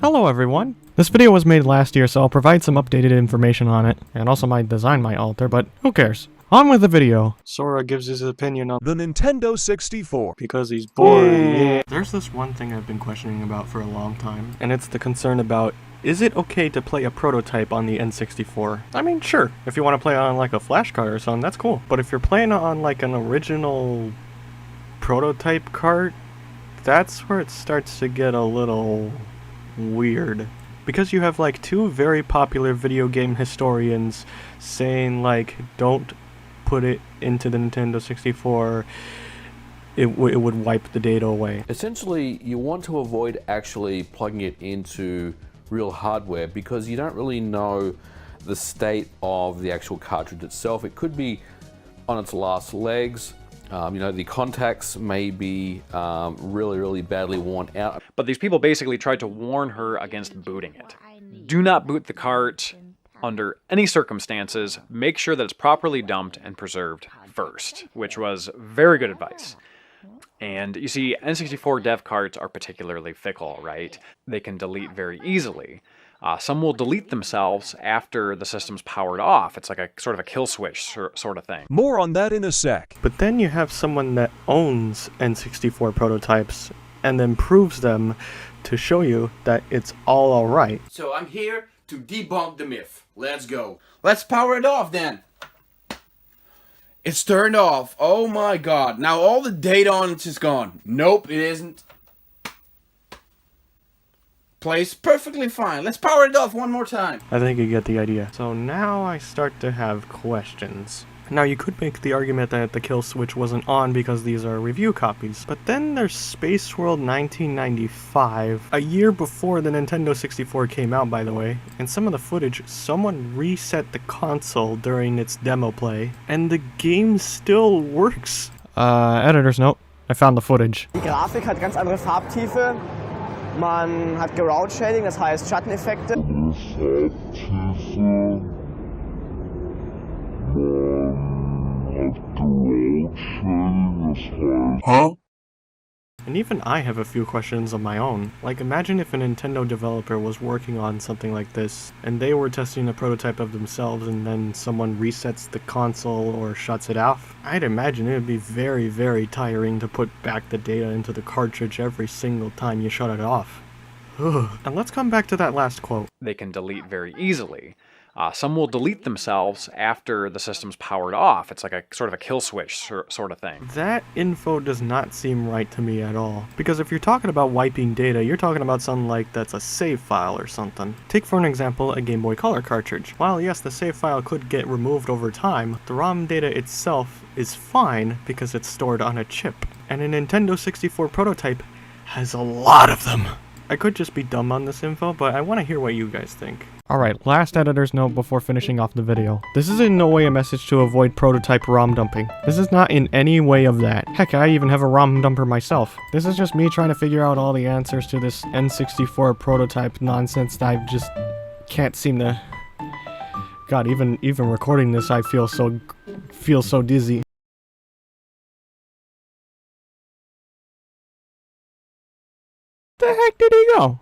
Hello everyone! This video was made last year, so I'll provide some updated information on it, and also my design might alter, but who cares? On with the video! Sora gives his opinion on the Nintendo 64. because he's bored, yeah. There's this one thing I've been questioning about for a long time, and it's the concern about, is it okay to play a prototype on the N64? I mean, sure, if you want to play on like a flash card or something, that's cool. But if you're playing on like an original prototype card, that's where it starts to get a little weird. Because you have like two very popular video game historians saying like, don't put it into the Nintendo 64, it would wipe the data away. Essentially, you want to avoid actually plugging it into real hardware because you don't really know the state of the actual cartridge itself. It could be on its last legs. The contacts may be really badly worn out. But these people basically tried to warn her against booting it. Do not boot the cart under any circumstances. Make sure that it's properly dumped and preserved first, which was very good advice. And you see, N64 dev carts are particularly fickle, right? They can delete very easily. Some will delete themselves after the system's powered off. It's like a sort of a kill switch sort of thing. More on that in a sec. But then you have someone that owns N64 prototypes and then proves them to show you that it's all alright. So I'm here to debunk the myth. Let's go. Let's power it off then. It's turned off. Oh my god. Now all the data on it is gone. Nope, it isn't. Plays perfectly fine. Let's power it off one more time. I think you get the idea. So now I start to have questions. Now you could make the argument that the kill switch wasn't on because these are review copies, but then there's Space World 1995, a year before the Nintendo 64 came out, by the way, and some of the footage, someone reset the console during its demo play, and the game still works. Editor's note, I found the footage. Die Grafik hat ganz andere Farbtiefe. Man hat Ground Shading, das heißt Schatteneffekte. Huh? And even I have a few questions of my own. Like, imagine if a Nintendo developer was working on something like this, and they were testing a prototype of themselves, and then someone resets the console or shuts it off. I'd imagine it would be very tiring to put back the data into the cartridge every single time you shut it off. And let's come back to that last quote. They can delete very easily. Some will delete themselves after the system's powered off. It's like a sort of a kill switch sort of thing. That info does not seem right to me at all. Because if you're talking about wiping data, you're talking about something like that's a save file or something. Take for an example a Game Boy Color cartridge. While yes, the save file could get removed over time, the ROM data itself is fine because it's stored on a chip. And a Nintendo 64 prototype has a lot of them. I could just be dumb on this info, but I want to hear what you guys think. Alright, last editor's note before finishing off the video. This is in no way a message to avoid prototype ROM dumping. This is not in any way of that. Heck, I even have a ROM dumper myself. This is just me trying to figure out all the answers to this N64 prototype nonsense that I just can't seem to... God, even recording this I feel so dizzy. The heck did he go?